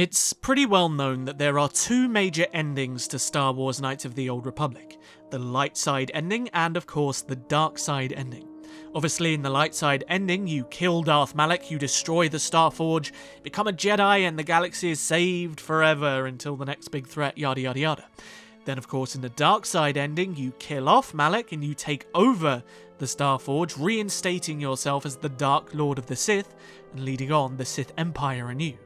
It's pretty well known that there are two major endings to Star Wars Knights of the Old Republic. The light side ending and of course the dark side ending. Obviously in the light side ending you kill Darth Malak, you destroy the Starforge, become a Jedi and the galaxy is saved forever until the next big threat, yada yada yada. Then of course in the dark side ending you kill off Malak and you take over the Starforge, reinstating yourself as the Dark Lord of the Sith and leading on the Sith Empire anew.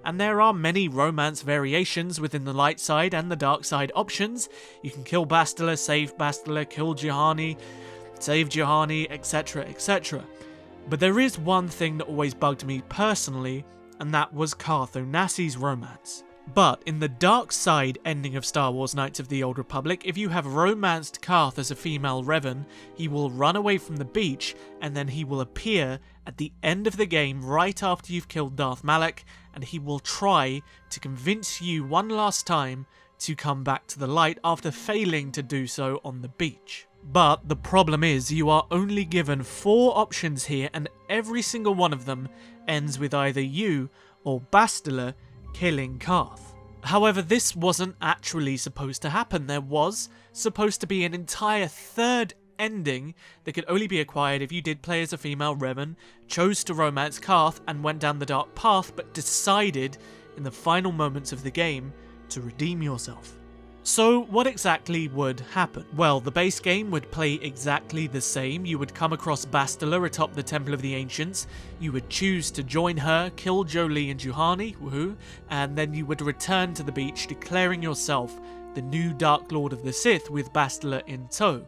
And there are many romance variations within the light side and the dark side options. You can kill Bastila, save Bastila, kill Juhani, save Juhani, etc, etc. But there is one thing that always bugged me personally, and that was Carth Onassi's romance. But in the dark side ending of Star Wars Knights of the Old Republic, if you have romanced Carth as a female Revan, he will run away from the beach and then he will appear at the end of the game right after you've killed Darth Malak, and he will try to convince you one last time to come back to the light after failing to do so on the beach. But the problem is you are only given 4 options here and every single one of them ends with either you or Bastila killing Carth. However, this wasn't actually supposed to happen. There was supposed to be an entire third ending that could only be acquired if you did play as a female Revan, chose to romance Carth and went down the dark path, but decided in the final moments of the game to redeem yourself. So what exactly would happen? Well, the base game would play exactly the same. You would come across Bastila atop the Temple of the Ancients, you would choose to join her, kill Jolee and Juhani, woohoo, and then you would return to the beach declaring yourself the new Dark Lord of the Sith with Bastila in tow.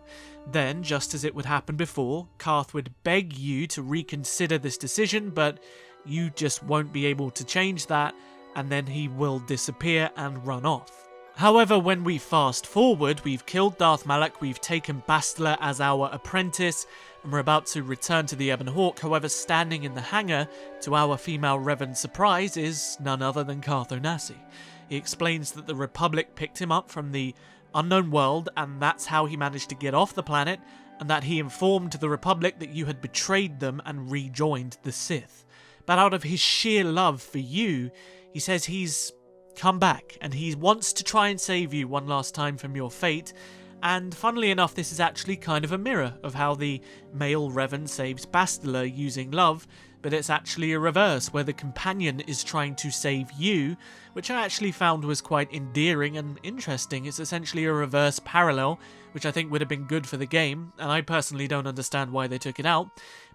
Then, just as it would happen before, Carth would beg you to reconsider this decision, but you just won't be able to change that, and then he will disappear and run off. However, when we fast forward, we've killed Darth Malak, we've taken Bastila as our apprentice, and we're about to return to the Ebon Hawk. However, standing in the hangar, to our female Revan's surprise, is none other than Carth Onassi. He explains that the Republic picked him up from the unknown world, and that's how he managed to get off the planet, and that he informed the Republic that you had betrayed them and rejoined the Sith. But out of his sheer love for you, he says he's come back, and he wants to try and save you one last time from your fate. And funnily enough, this is actually kind of a mirror of how the male Revan saves Bastila using love, but it's actually a reverse, where the companion is trying to save you, which I actually found was quite endearing and interesting. It's essentially a reverse parallel, which I think would have been good for the game, and I personally don't understand why they took it out.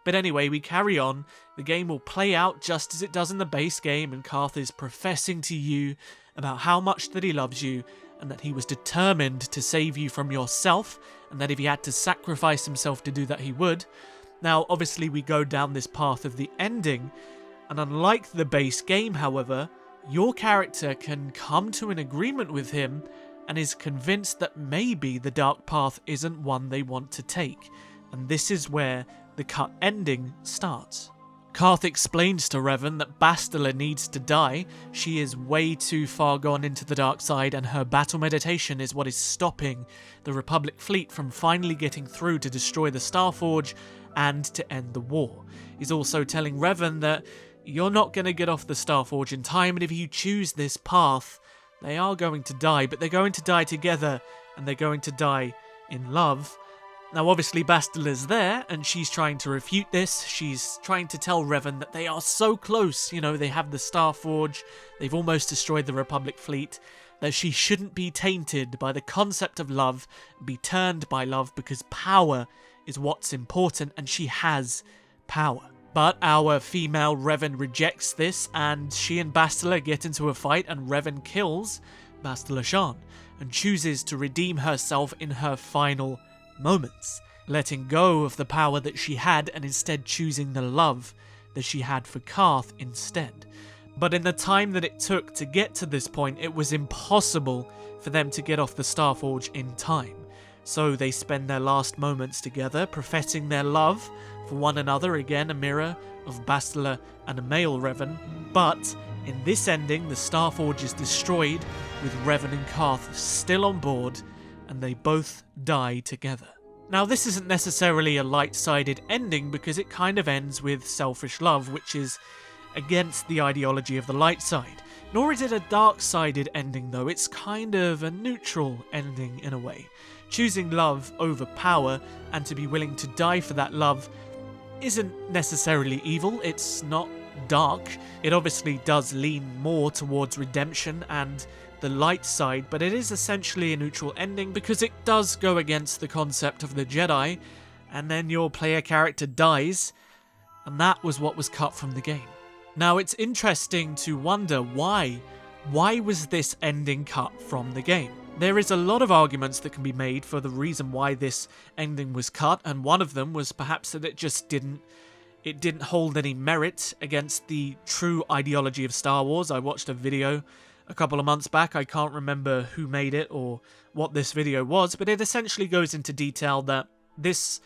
But anyway, we carry on. The game will play out just as it does in the base game, and Carth is professing to you about how much that he loves you, and that he was determined to save you from yourself, and that if he had to sacrifice himself to do that, he would. Now, obviously, we go down this path of the ending, and unlike the base game, however, your character can come to an agreement with him and is convinced that maybe the dark path isn't one they want to take, and this is where the cut ending starts. Carth explains to Revan that Bastila needs to die. She is way too far gone into the dark side, and her battle meditation is what is stopping the Republic fleet from finally getting through to destroy the Starforge and to end the war. He's also telling Revan that you're not going to get off the Starforge in time, and if you choose this path, they are going to die, but they're going to die together, and they're going to die in love. Now obviously Bastila's there, and she's trying to refute this. She's trying to tell Revan that they are so close, you know, they have the Starforge, they've almost destroyed the Republic fleet, that she shouldn't be tainted by the concept of love, be turned by love, because power is what's important, and she has power. But our female Revan rejects this, and she and Bastila get into a fight, and Revan kills Bastila Shan, and chooses to redeem herself in her final moments, letting go of the power that she had and instead choosing the love that she had for Carth instead. But in the time that it took to get to this point, it was impossible for them to get off the Starforge in time. So they spend their last moments together, professing their love for one another, again a mirror of Bastila and a male Revan. But in this ending, the Starforge is destroyed, with Revan and Carth still on board, and they both die together. Now this isn't necessarily a light-sided ending, because it kind of ends with selfish love, which is against the ideology of the light side. Nor is it a dark-sided ending though, it's kind of a neutral ending in a way. Choosing love over power and to be willing to die for that love isn't necessarily evil, it's not dark. It obviously does lean more towards redemption and the light side, but it is essentially a neutral ending because it does go against the concept of the Jedi, and then your player character dies, and that was what was cut from the game. Now it's interesting to wonder why was this ending cut from the game? There is a lot of arguments that can be made for the reason why this ending was cut, and one of them was perhaps that it didn't hold any merit against the true ideology of Star Wars. I watched a video a couple of months back, I can't remember who made it or what this video was, but it essentially goes into detail that this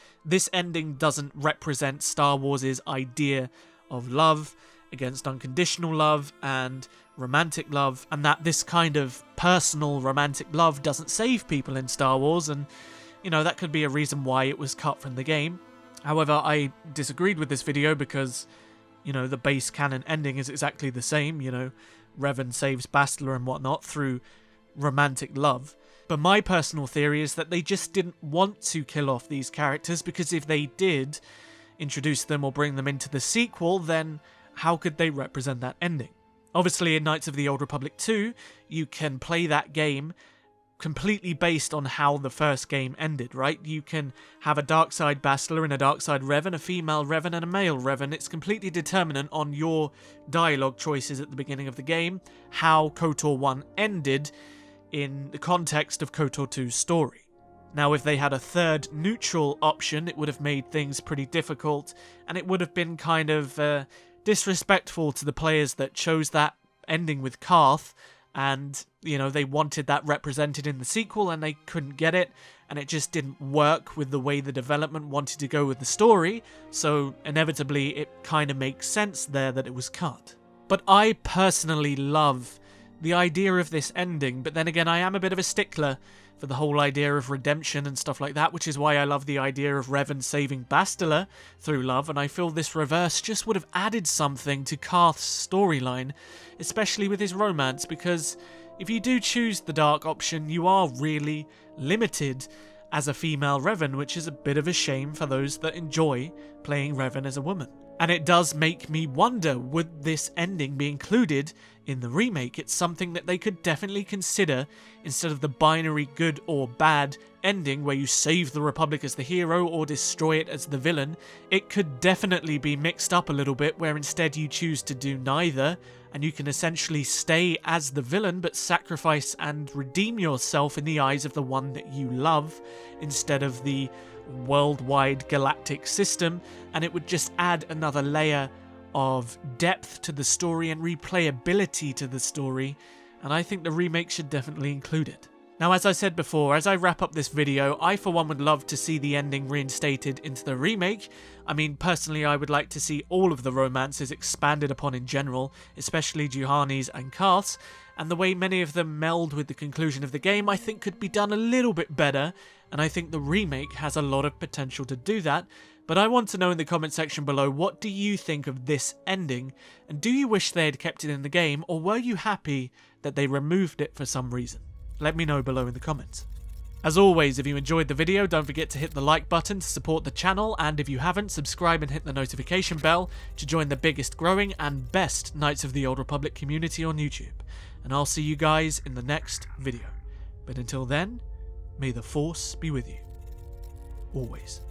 ending doesn't represent Star Wars' idea of love against unconditional love and romantic love, and that this kind of personal romantic love doesn't save people in Star Wars, and that could be a reason why it was cut from the game. However, I disagreed with this video because the base canon ending is exactly the same. Revan saves Bastila and whatnot through romantic love. But my personal theory is that they just didn't want to kill off these characters, because if they did introduce them or bring them into the sequel, then how could they represent that ending? Obviously, in Knights of the Old Republic 2, you can play that game completely based on how the first game ended, right? You can have a dark side Bastila and a dark side Revan, a female Revan and a male Revan. It's completely determinant on your dialogue choices at the beginning of the game, how KOTOR 1 ended in the context of KOTOR 2's story. Now, if they had a third neutral option, it would have made things pretty difficult, and it would have been kind of disrespectful to the players that chose that ending with Carth, and they wanted that represented in the sequel and they couldn't get it, and it just didn't work with the way the development wanted to go with the story, so inevitably it kind of makes sense there that it was cut. But I personally love the idea of this ending, but then again I am a bit of a stickler for the whole idea of redemption and stuff like that, which is why I love the idea of Revan saving Bastila through love, and I feel this reverse just would have added something to Carth's storyline, especially with his romance, because if you do choose the dark option, you are really limited as a female Revan, which is a bit of a shame for those that enjoy playing Revan as a woman. And it does make me wonder, would this ending be included in the remake? It's something that they could definitely consider instead of the binary good or bad ending where you save the Republic as the hero or destroy it as the villain. It could definitely be mixed up a little bit where instead you choose to do neither, and you can essentially stay as the villain but sacrifice and redeem yourself in the eyes of the one that you love instead of the worldwide galactic system, and it would just add another layer of depth to the story and replayability to the story, and I think the remake should definitely include it. Now, as I said before, as I wrap up this video, I for one would love to see the ending reinstated into the remake. I mean, personally, I would like to see all of the romances expanded upon in general, especially Juhani's and Carth's, and the way many of them meld with the conclusion of the game I think could be done a little bit better, and I think the remake has a lot of potential to do that. But I want to know in the comment section below, what do you think of this ending, and do you wish they had kept it in the game, or were you happy that they removed it for some reason? Let me know below in the comments. As always, if you enjoyed the video, don't forget to hit the like button to support the channel, and if you haven't, subscribe and hit the notification bell to join the biggest growing and best Knights of the Old Republic community on YouTube. And I'll see you guys in the next video. But until then, may the Force be with you. Always.